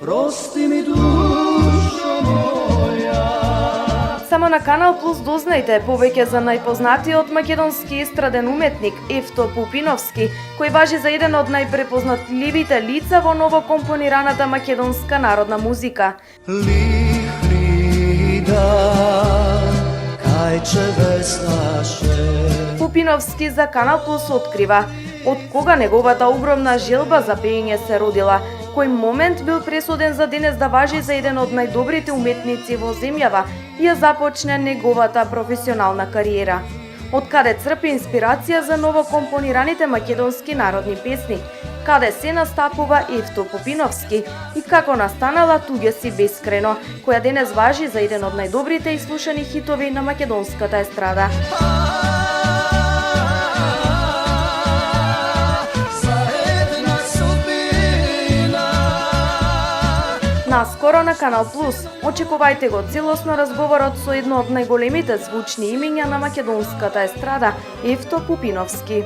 Прости ми душо моја. Само на Канал Плюс дознајте повеќе за најпознатиот македонски естраден уметник Евто Пупиновски, кој важи за еден од најпрепознатливите лица во новокомпонираната македонска народна музика. Пупиновски за Канал Плюс открива од кога неговата огромна желба за пеење се родила, кој момент бил пресуден за денес да важи за еден од најдобрите уметници во земјава и ја започне неговата професионална кариера. Од каде црпи инспирација за новокомпонираните македонски народни песни, каде се настапува Евто Пупиновски и како настанала Туѓе си бескрено, која денес важи за еден од најдобрите ислушани хитови на македонската естрада. Наскоро на Канал Плюс. Очекувајте го целосно разговорот со едно од најголемите звучни имиња на македонската естрада, Евто Пупиновски.